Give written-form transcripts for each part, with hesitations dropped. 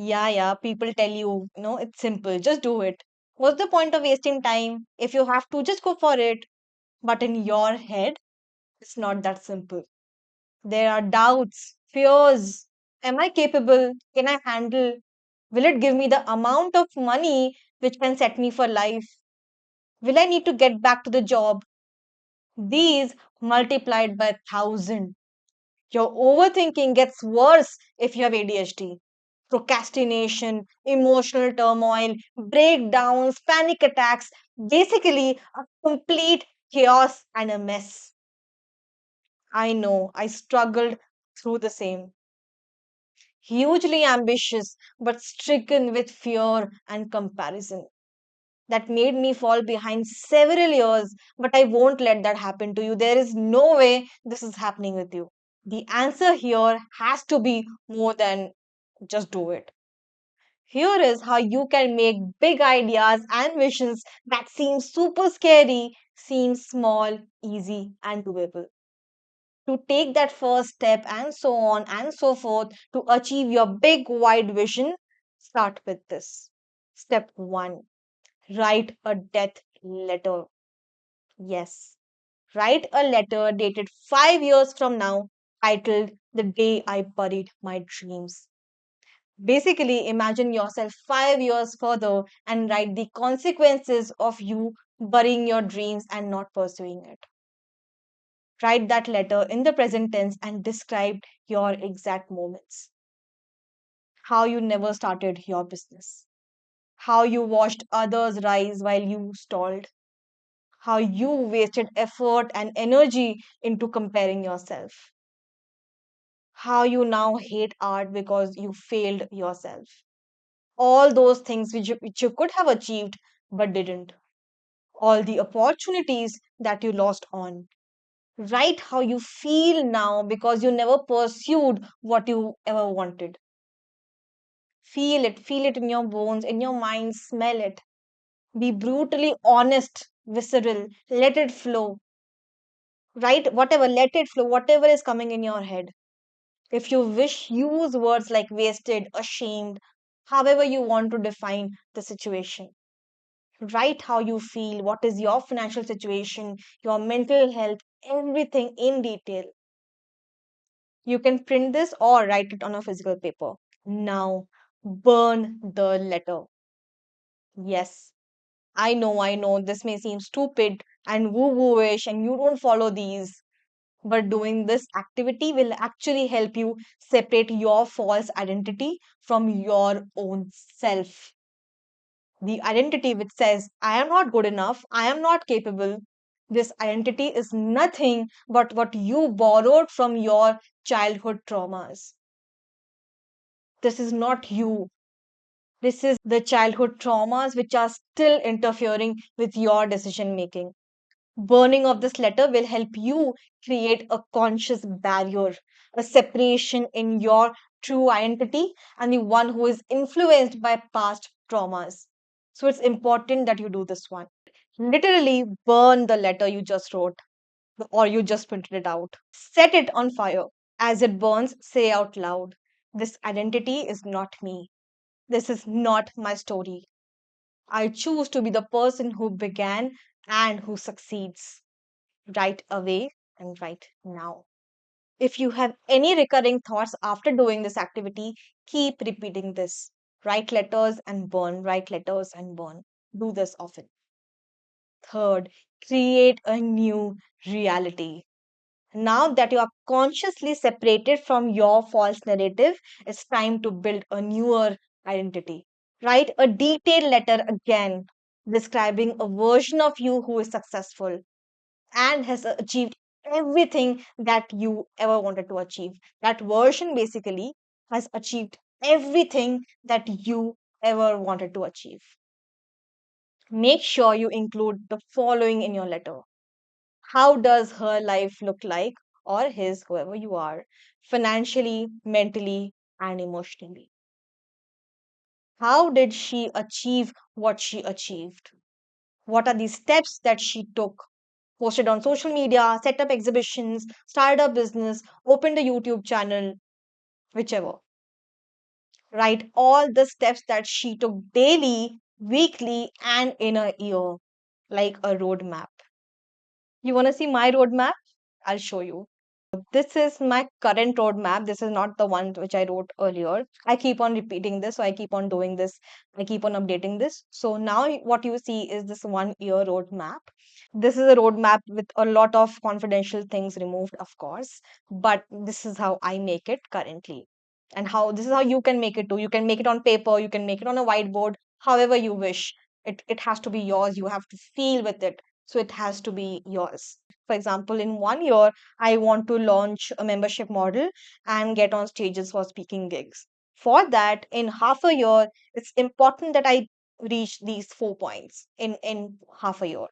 Yeah, people tell you, it's simple, just do it. What's the point of wasting time? If you have to, just go for it. But in your head, it's not that simple. There are doubts, fears. Am I capable? Can I handle? Will it give me the amount of money which can set me for life? Will I need to get back to the job? These multiplied by 1,000. Your overthinking gets worse if you have ADHD. Procrastination, emotional turmoil, breakdowns, panic attacks, basically a complete chaos and a mess. I know, I struggled through the same. Hugely ambitious, but stricken with fear and comparison. That made me fall behind several years, but I won't let that happen to you. There is no way this is happening with you. The answer here has to be more than just do it. Here is how you can make big ideas and visions that seem super scary seem small, easy, and doable. To take that first step and so on and so forth to achieve your big wide vision, start with this. Step 1, write a death letter. Yes, write a letter dated 5 years from now titled The Day I Buried My Dreams. Basically, imagine yourself 5 years further and write the consequences of you burying your dreams and not pursuing it. Write that letter in the present tense and describe your exact moments. How you never started your business. How you watched others rise while you stalled. How you wasted effort and energy into comparing yourself. How you now hate art because you failed yourself. All those things which you could have achieved but didn't. All the opportunities that you lost on. Write how you feel now because you never pursued what you ever wanted. Feel it in your bones, in your mind, smell it. Be brutally honest, visceral, let it flow. Write whatever, let it flow, whatever is coming in your head. If you wish, use words like wasted, ashamed, however you want to define the situation. Write how you feel, what is your financial situation, your mental health, everything in detail. You can print this or write it on a physical paper. Now, burn the letter. Yes, I know this may seem stupid and woo woo-ish and you don't follow these, but doing this activity will actually help you separate your false identity from your own self. The identity which says, I am not good enough, I am not capable. This identity is nothing but what you borrowed from your childhood traumas. This is not you. This is the childhood traumas which are still interfering with your decision making. Burning of this letter will help you create a conscious barrier, a separation in your true identity and the one who is influenced by past traumas. So it's important that you do this one. Literally burn the letter you just wrote or you just printed it out. Set it on fire. As it burns, say out loud, this identity is not me. This is not my story. I choose to be the person who began and who succeeds. Right away and right now. If you have any recurring thoughts after doing this activity, keep repeating this. Write letters and burn, write letters and burn. Do this often. Third, create a new reality. Now that you are consciously separated from your false narrative, it's time to build a newer identity. Write a detailed letter again, describing a version of you who is successful and has achieved everything that you ever wanted to achieve. That version basically has achieved everything that you ever wanted to achieve. Make sure you include the following in your letter. How does her life look like, or his, whoever you are, financially, mentally, and emotionally? How did she achieve what she achieved? What are the steps that she took? Posted on social media, set up exhibitions, started a business, opened a YouTube channel, whichever. Write all the steps that she took daily, weekly, and in a year, like a roadmap. You want to see my roadmap? I'll show you. This is my current roadmap. This is not the one which I wrote earlier. I keep on repeating this, so I keep on doing this. I keep on updating this. So now what you see is this 1 year roadmap. This is a roadmap with a lot of confidential things removed, of course, but this is how I make it currently. And how this is how you can make it too. You can make it on paper, you can make it on a whiteboard, however you wish. It has to be yours. You have to feel with it. So it has to be yours. For example, in 1 year, I want to launch a membership model and get on stages for speaking gigs. For that, in half a year, it's important that I reach these 4 points in half a year,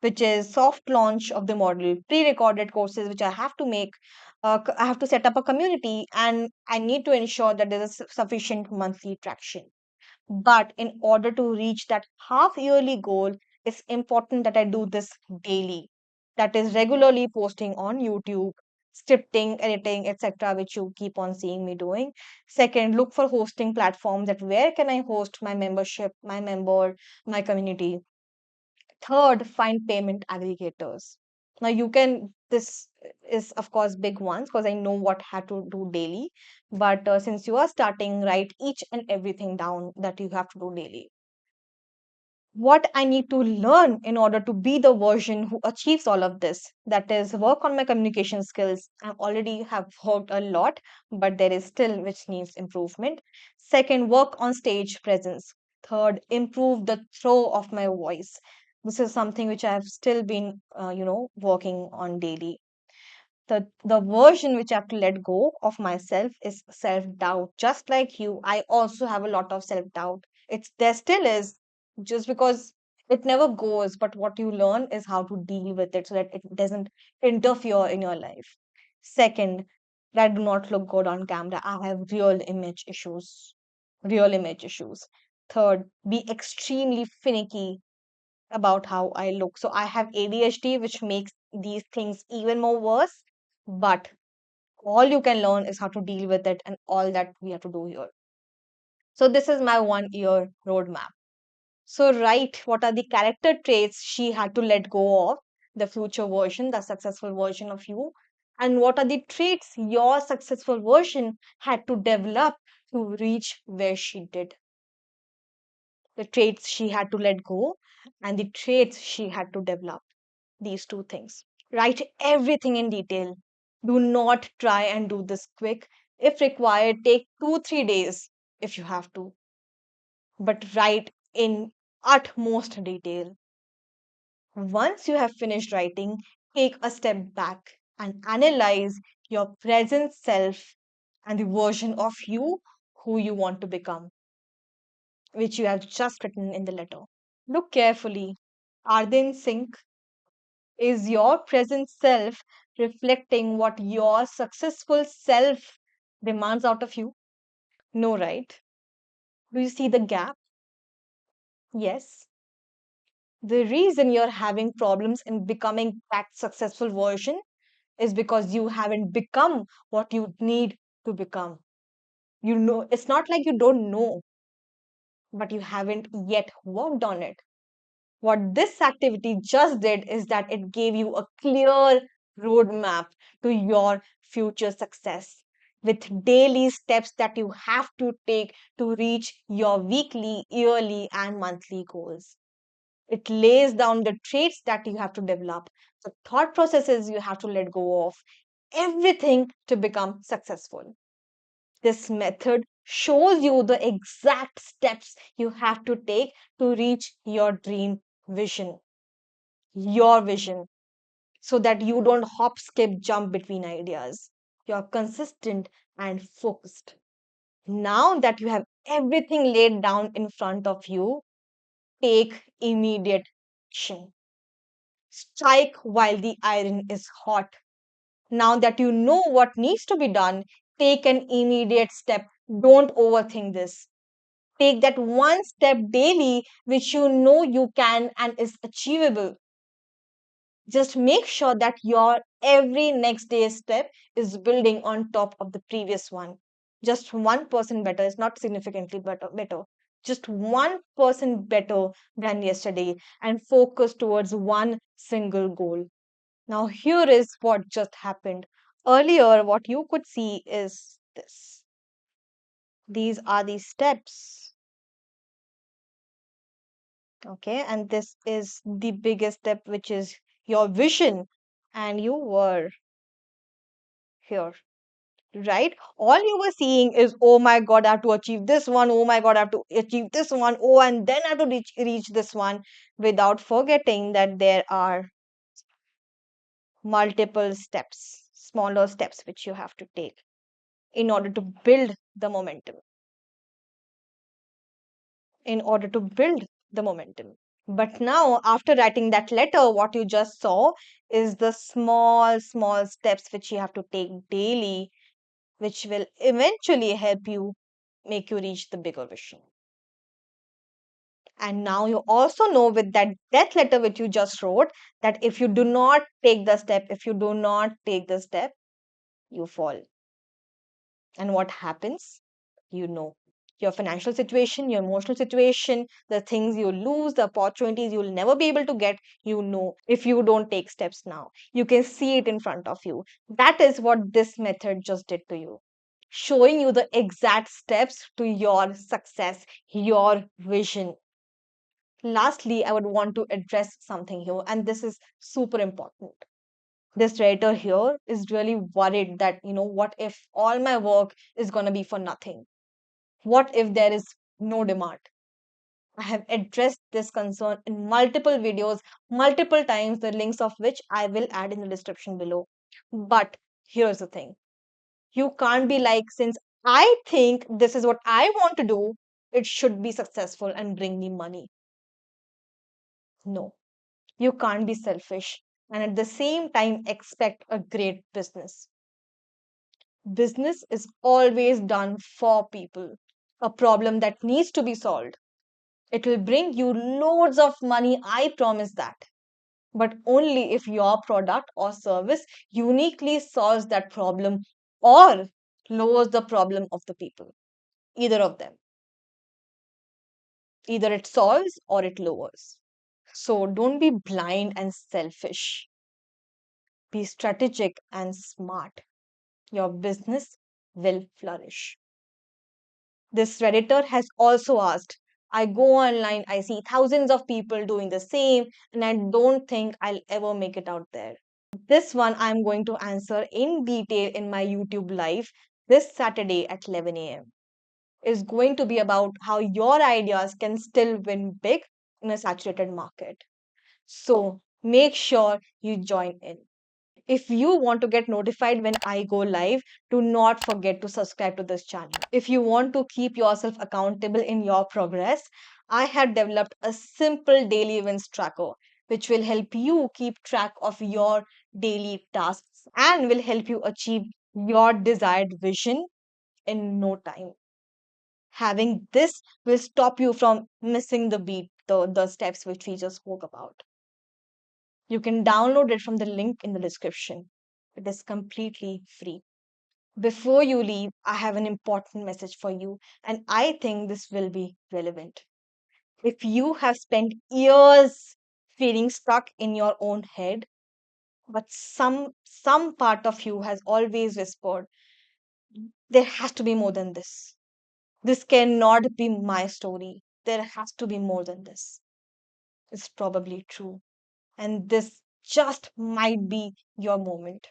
which is soft launch of the model, pre-recorded courses which I have to make. I have to set up a community, and I need to ensure that there is sufficient monthly traction. But in order to reach that half yearly goal, it's important that I do this daily. That is regularly posting on YouTube, scripting, editing, etc., which you keep on seeing me doing. Second, look for hosting platforms that where can I host my membership, my member, my community. Third, find payment aggregators. Now you can, this is of course big ones because I know what had to do daily. But since you are starting, write each and everything down that you have to do daily. What I need to learn in order to be the version who achieves all of this. That is, work on my communication skills. I already have worked a lot, but there is still which needs improvement. Second, work on stage presence. Third, improve the throw of my voice. This is something which I have still been, working on daily. The version which I have to let go of myself is self doubt. Just like you, I also have a lot of self doubt. It's there still is, just because it never goes. But what you learn is how to deal with it so that it doesn't interfere in your life. Second, that do not look good on camera. I have real image issues. Real image issues. Third, be extremely finicky about how I look. So I have ADHD, which makes these things even more worse. But all you can learn is how to deal with it, and all that we have to do here. So this is my 1 year roadmap. So write what are the character traits she had to let go of, the future version, the successful version of you, and what are the traits your successful version had to develop to reach where she did. The traits she had to let go and the traits she had to develop. These two things. Write everything in detail. Do not try and do this quick. If required, take 2 3 days if you have to, but write in utmost detail. Once you have finished writing, take a step back and analyze your present self and the version of you who you want to become, which you have just written in the letter. Look carefully. Are they in sync? Is your present self reflecting what your successful self demands out of you? No, right? Do you see the gap? Yes. The reason you're having problems in becoming that successful version is because you haven't become what you need to become. You know, it's not like you don't know, but you haven't yet worked on it. What this activity just did is that it gave you a clear roadmap to your future success with daily steps that you have to take to reach your weekly, yearly, and monthly goals. It lays down the traits that you have to develop, the thought processes you have to let go of, everything to become successful. This method shows you the exact steps you have to take to reach your dream vision, your vision, so that you don't hop, skip, jump between ideas. You're consistent and focused. Now that you have everything laid down in front of you, take immediate action. Strike while the iron is hot. Now that you know what needs to be done, take an immediate step. Don't overthink this. Take that one step daily, which you know you can and is achievable. Just make sure that your every next day step is building on top of the previous one. Just 1% better is not significantly better. Just 1% better than yesterday, and focus towards one single goal. Now, here is what just happened. Earlier, what you could see is this. These are the steps. Okay, and this is the biggest step, which is your vision, and you were here, right? All you were seeing is, oh my god, I have to achieve this one, oh my god, I have to achieve this one, oh, and then I have to reach this one, without forgetting that there are multiple steps, smaller steps, which you have to take in order to build the momentum, in order to build the momentum. But now, after writing that letter, what you just saw is the small steps which you have to take daily, which will eventually help you make you reach the bigger vision. And now you also know, with that death letter which you just wrote, that if you do not take the step, if you do not take the step, you fall. And what happens? You know. Your financial situation, your emotional situation, the things you lose, the opportunities you'll never be able to get, you know, if you don't take steps now. You can see it in front of you. That is what this method just did to you, showing you the exact steps to your success, your vision. Lastly, I would want to address something here, and this is super important. This writer here is really worried that, what if all my work is going to be for nothing? What if there is no demand? I have addressed this concern in multiple videos, multiple times, the links of which I will add in the description below. But here's the thing, you can't be like, since I think this is what I want to do, it should be successful and bring me money. No, you can't be selfish and at the same time expect a great business. Business is always done for people, a problem that needs to be solved. It will bring you loads of money, I promise that. But only if your product or service uniquely solves that problem or lowers the problem of the people. Either of them. Either it solves or it lowers. So don't be blind and selfish. Be strategic and smart. Your business will flourish. This Redditor has also asked, I go online, I see thousands of people doing the same, and I don't think I'll ever make it out there. This one I'm going to answer in detail in my YouTube live this Saturday at 11 a.m. Is going to be about how your ideas can still win big in a saturated market. So make sure you join in. If you want to get notified when I go live, do not forget to subscribe to this channel. If you want to keep yourself accountable in your progress, I have developed a simple daily events tracker which will help you keep track of your daily tasks and will help you achieve your desired vision in no time. Having this will stop you from missing the beat, the steps which we just spoke about. You can download it from the link in the description. It is completely free. Before you leave, I have an important message for you, and I think this will be relevant. If you have spent years feeling stuck in your own head, but some part of you has always whispered, there has to be more than this. This cannot be my story. There has to be more than this. It's probably true. And this just might be your moment.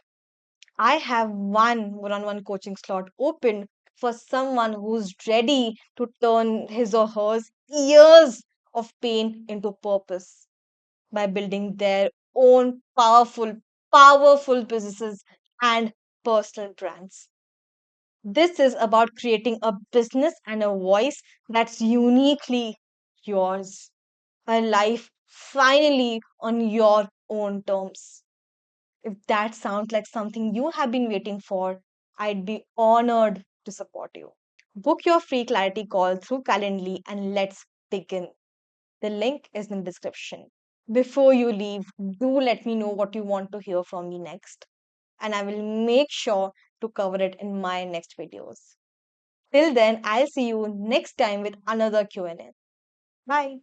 I have one-on-one coaching slot open for someone who's ready to turn his or her years of pain into purpose by building their own powerful businesses and personal brands. This is about creating a business and a voice that's uniquely yours, a life finally on your own terms. If that sounds like something you have been waiting for, I'd be honored to support you. Book your free clarity call through Calendly and let's begin. The link is in the description. Before you leave, do let me know what you want to hear from me next, and I will make sure to cover it in my next videos. Till then, I'll see you next time with another Q&A. Bye.